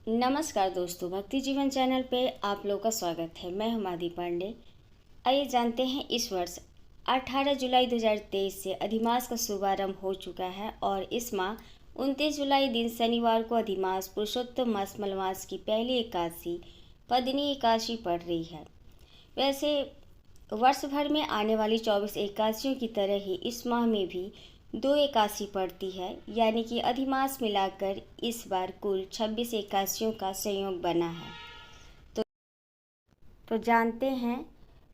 नमस्कार दोस्तों, भक्ति जीवन चैनल पे आप लोग का स्वागत है। मैं हूं माधवी पांडे। आइए जानते हैं, इस वर्ष 18 जुलाई 2023 से अधिमास का शुभारंभ हो चुका है और इस माह 29 जुलाई दिन शनिवार को अधिमास पुरुषोत्तम मास मलमास की पहली एकादशी पद्मिनी एकादशी पड़ रही है। वैसे वर्ष भर में आने वाली 24 एकादशियों की तरह ही इस माह में भी 2 एकादशी पड़ती है, यानी कि अधिमास मिलाकर इस बार कुल 26 एकादशियों का संयोग बना है। तो जानते हैं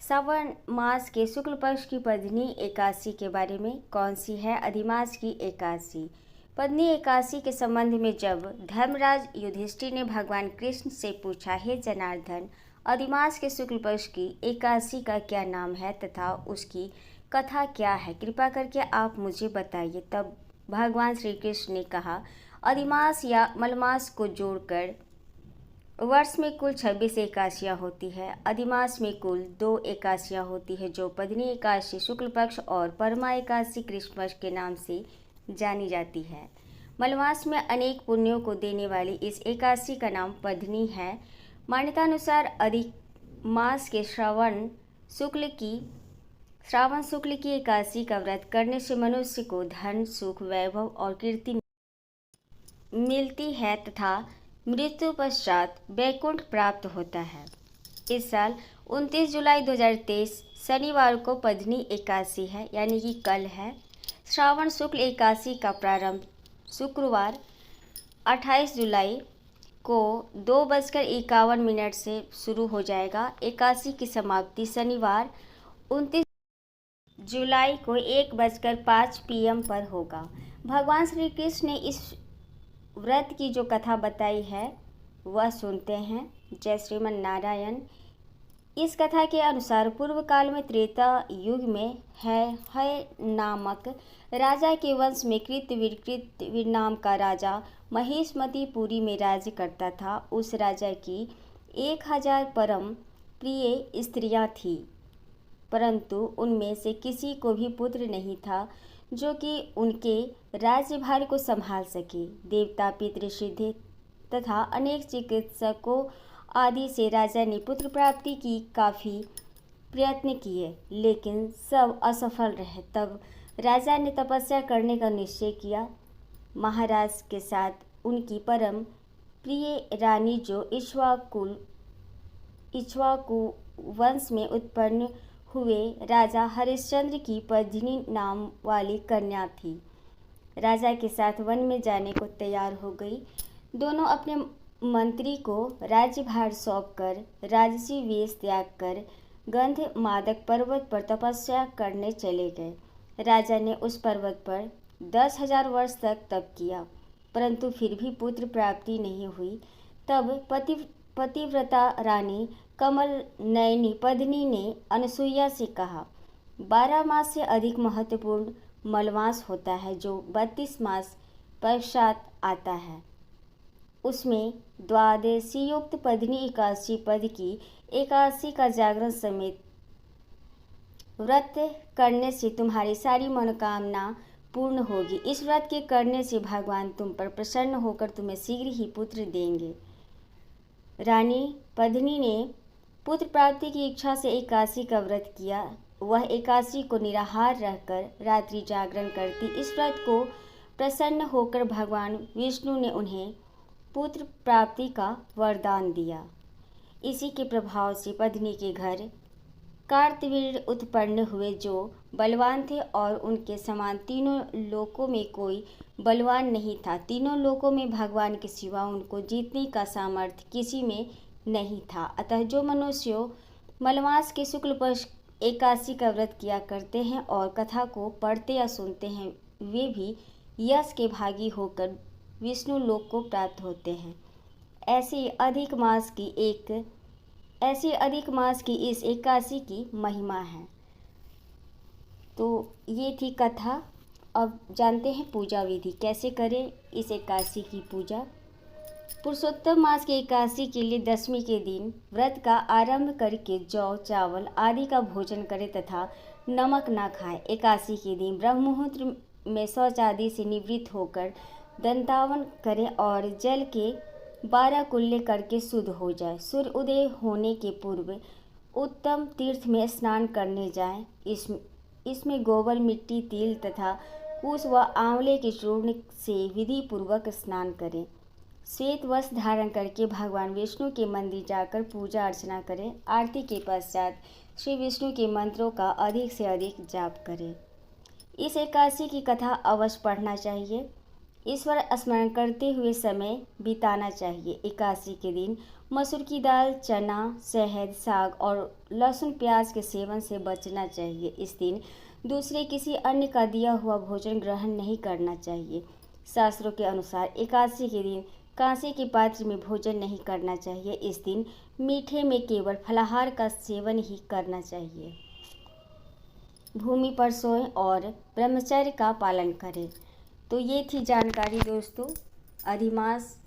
श्रावण मास के शुक्ल पक्ष की पद्मिनी एकादशी के बारे में। कौन सी है अधिमास की एकादशी? पद्मिनी एकादशी के संबंध में जब धर्मराज युधिष्ठिर ने भगवान कृष्ण से पूछा, हे जनार्दन, अधिमास के शुक्ल पक्ष की एकादशी का क्या नाम है तथा उसकी कथा क्या है, कृपा करके आप मुझे बताइए। तब भगवान श्री कृष्ण ने कहा, अधिमास या मलमास को जोड़कर वर्ष में कुल 26 एकादशियाँ होती है। अधिमास में कुल 2 एकादशियाँ होती है, जो पद्मिनी एकादशी शुक्ल पक्ष और परमा एकादशी कृष्ण पक्ष के नाम से जानी जाती है। मलमास में अनेक पुण्यों को देने वाली इस एकादशी का नाम पद्मिनी है। मान्यतानुसार अधिक मास के श्रावण शुक्ल की एकादशी का व्रत करने से मनुष्य को धन, सुख, वैभव और कीर्ति मिलती है तथा मृत्यु पश्चात वैकुंठ प्राप्त होता है। इस साल 29 जुलाई 2023 शनिवार को पद्मिनी एकादशी है, यानी कि कल है। श्रावण शुक्ल एकादशी का प्रारंभ शुक्रवार 28 जुलाई को 2:51 से शुरू हो जाएगा। एकादशी की समाप्ति शनिवार 29 जुलाई को 1:05 PM पर होगा। भगवान श्री कृष्ण ने इस व्रत की जो कथा बताई है वह सुनते हैं। जय श्रीमन नारायण। इस कथा के अनुसार पूर्व काल में त्रेता युग में है नामक राजा के वंश में कृतवीर नाम का राजा महिष्मतीपुरी में राज्य करता था। उस राजा की 1000 परम प्रिय स्त्रियां थीं, परंतु उनमें से किसी को भी पुत्र नहीं था जो कि उनके राज्यभार को संभाल सके। देवता, पितृ, सिद्धि तथा अनेक चिकित्सकों आदि से राजा ने पुत्र प्राप्ति की काफ़ी प्रयत्न किए, लेकिन सब असफल रहे। तब राजा ने तपस्या करने का निश्चय किया। महाराज के साथ उनकी परम प्रिय रानी, जो इक्ष्वाकु वंश में उत्पन्न हुए राजा हरिश्चंद्र की पद्मिनी नाम वाली कन्या थी, राजा के साथ वन में जाने को तैयार हो गई। दोनों अपने मंत्री को राज्यभार सौंपकर राजसी वेश त्याग कर गंधमादक पर्वत पर तपस्या करने चले गए। राजा ने उस पर्वत पर 10,000 वर्ष तक तप किया, परंतु फिर भी पुत्र प्राप्ति नहीं हुई। तब पतिव्रता रानी कमल नयनी पद्मिनी ने अनसुईया से कहा, 12 मास से अधिक महत्वपूर्ण मलमास होता है, जो 32 मास पश्चात आता है। उसमें द्वादशीयुक्त पद्मिनी एकादशी पद की एकादशी का जागरण समेत व्रत करने से तुम्हारी सारी मनोकामना पूर्ण होगी। इस व्रत के करने से भगवान तुम पर प्रसन्न होकर तुम्हें शीघ्र ही पुत्र देंगे। रानी पद्मिनी ने पुत्र प्राप्ति की इच्छा से एकादशी का व्रत किया। वह एकादशी को निराहार रहकर रात्रि जागरण करती। इस व्रत को प्रसन्न होकर भगवान विष्णु ने उन्हें पुत्र प्राप्ति का वरदान दिया। इसी के प्रभाव से पद्मिनी के घर कार्तवीर्य उत्पन्न हुए, जो बलवान थे और उनके समान तीनों लोकों में कोई बलवान नहीं था। तीनों लोकों में भगवान के सिवा उनको जीतने का सामर्थ्य किसी में नहीं था। अतः जो मनुष्यों मलमास के शुक्ल पक्ष एकादशी का व्रत किया करते हैं और कथा को पढ़ते या सुनते हैं, वे भी यश के भागी होकर विष्णु लोक को प्राप्त होते हैं। ऐसी अधिक मास की इस एकादशी की महिमा है। तो ये थी कथा। अब जानते हैं पूजा विधि, कैसे करें इस एकादशी की पूजा। पुरुषोत्तम मास की एकादशी के लिए दशमी के दिन व्रत का आरंभ करके जौ, चावल आदि का भोजन करें तथा नमक ना खाएं। एकादशी के दिन ब्रह्म मुहूर्त में शौच आदि से निवृत्त होकर दंतावन करें और जल के 12 कुल्ले करके शुद्ध हो जाए। सूर्य उदय होने के पूर्व उत्तम तीर्थ में स्नान करने जाएं। इसमें गोबर, मिट्टी, तिल तथा कुश व आंवले के चूर्ण से विधि पूर्वक स्नान करें। श्वेत वस्त्र धारण करके भगवान विष्णु के मंदिर जाकर पूजा अर्चना करें। आरती के पश्चात श्री विष्णु के मंत्रों का अधिक से अधिक जाप करें। इस एकादशी की कथा अवश्य पढ़ना चाहिए। ईश्वर स्मरण करते हुए समय बिताना चाहिए। एकादशी के दिन मसूर की दाल, चना, शहद, साग और लहसुन प्याज के सेवन से बचना चाहिए। इस दिन दूसरे किसी अन्य का दिया हुआ भोजन ग्रहण नहीं करना चाहिए। शास्त्रों के अनुसार एकादशी के दिन कांसे के पात्र में भोजन नहीं करना चाहिए। इस दिन मीठे में केवल फलाहार का सेवन ही करना चाहिए। भूमि पर सोएं और ब्रह्मचर्य का पालन करें। तो ये थी जानकारी दोस्तों अधिमास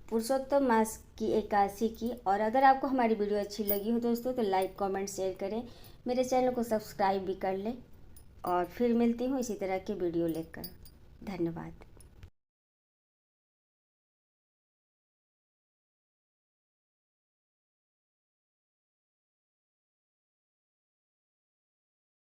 पुरुषोत्तम मास की एकादशी की। और अगर आपको हमारी वीडियो अच्छी लगी हो दोस्तों तो लाइक, कमेंट, शेयर करें। मेरे चैनल को सब्सक्राइब भी कर लें और फिर मिलती हूँ इसी तरह के वीडियो लेकर। धन्यवाद।